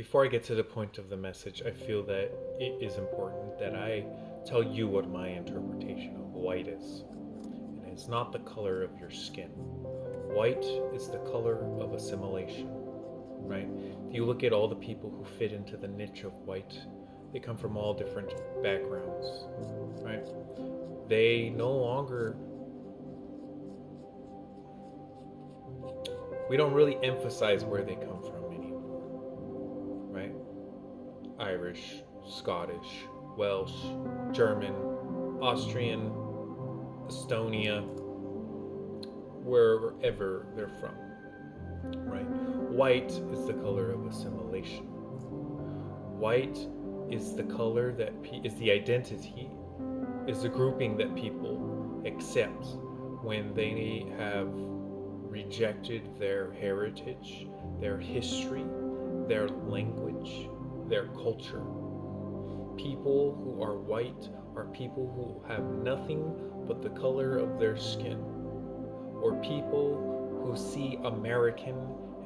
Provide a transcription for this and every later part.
before I get to the point of the message, I feel that it is important that I tell you what my interpretation of white is. And it's not the color of your skin. White is the color of assimilation, right? If you look at all the people who fit into the niche of white, they come from all different backgrounds, right? They no longer, we don't really emphasize where they come from anymore, right? Irish, Scottish, Welsh, German, Austrian, Estonia, wherever they're from, right? White is the color of assimilation. White is the color that is the identity, is the grouping that people accept when they have rejected their heritage, their history, their language, their culture. People who are white are people who have nothing but the color of their skin, or people who see American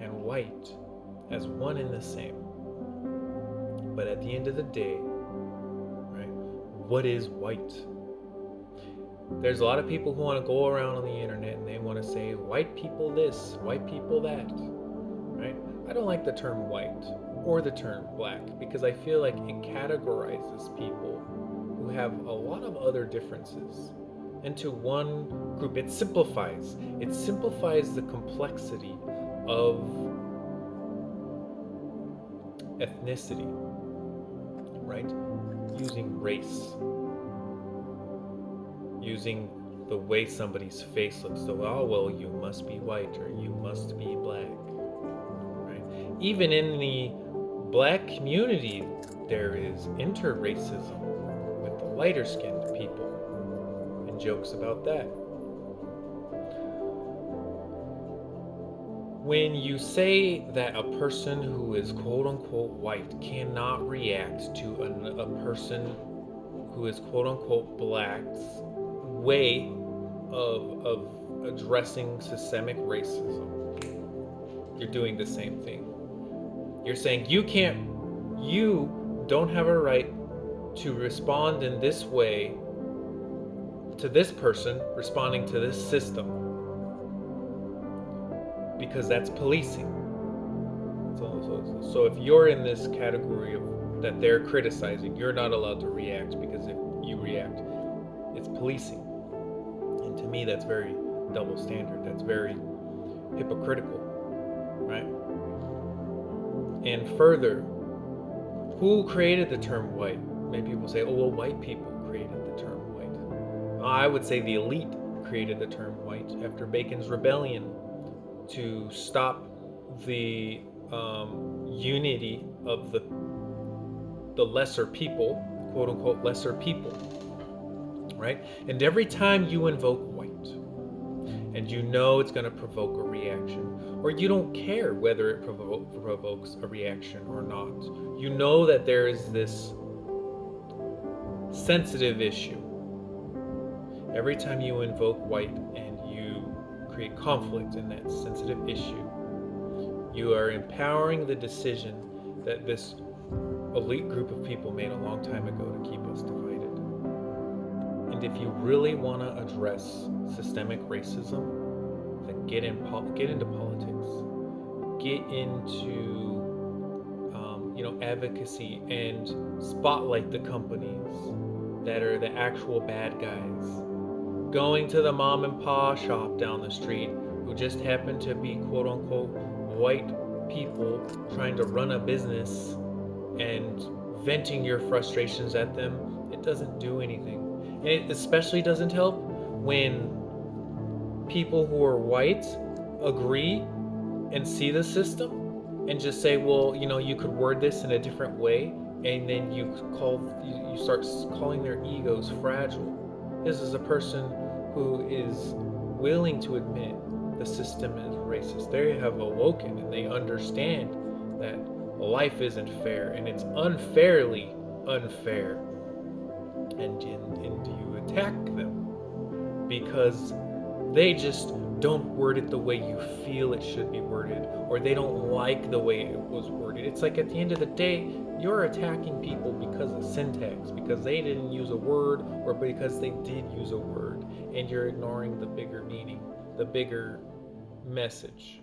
and white as one and the same. But at the end of the day, right, what is white? There's a lot of people who want to go around on the internet and they want to say white people this, white people that, right? I don't like the term white or the term black because I feel like it categorizes people who have a lot of other differences into one group. It simplifies the complexity of ethnicity, right? Using race, using the way somebody's face looks. So, oh, well, you must be white or you must be black, right? Even in the black community, there is inter-racism with the lighter skinned people and jokes about that. When you say that a person who is quote unquote white cannot react to a person who is quote unquote black's way of addressing systemic racism, you're doing the same thing. You're saying you don't have a right to respond in this way to this person responding to this system because that's policing. So if you're in this category of that they're criticizing, you're not allowed to react because if you react, it's policing. And to me, that's very double standard. That's very hypocritical, right? And further, who created the term white? Many people say, oh, well, white people created the term white. I would say the elite created the term white after Bacon's rebellion to stop the unity of the lesser people, quote unquote lesser people, right? And every time you invoke white, and you know it's going to provoke a reaction, or you don't care whether it provokes a reaction or not, you know that there is this sensitive issue. Every time you invoke white and you create conflict in that sensitive issue, you are empowering the decision that this elite group of people made a long time ago to keep us divided. And if you really want to address systemic racism, then get into politics, get into advocacy, and spotlight the companies that are the actual bad guys. Going to the mom and pop shop down the street who just happen to be quote unquote white people trying to run a business and venting your frustrations at them, it doesn't do anything. And it especially doesn't help when people who are white agree and see the system and just say, well, you could word this in a different way, and then you start calling their egos fragile. This is a person who is willing to admit the system is racist. They have awoken and they understand that life isn't fair and it's unfairly unfair. And you attack them because they just don't word it the way you feel it should be worded, or they don't like the way it was worded. It's like at the end of the day, you're attacking people because of syntax, because they didn't use a word or because they did use a word, and you're ignoring the bigger meaning, the bigger message.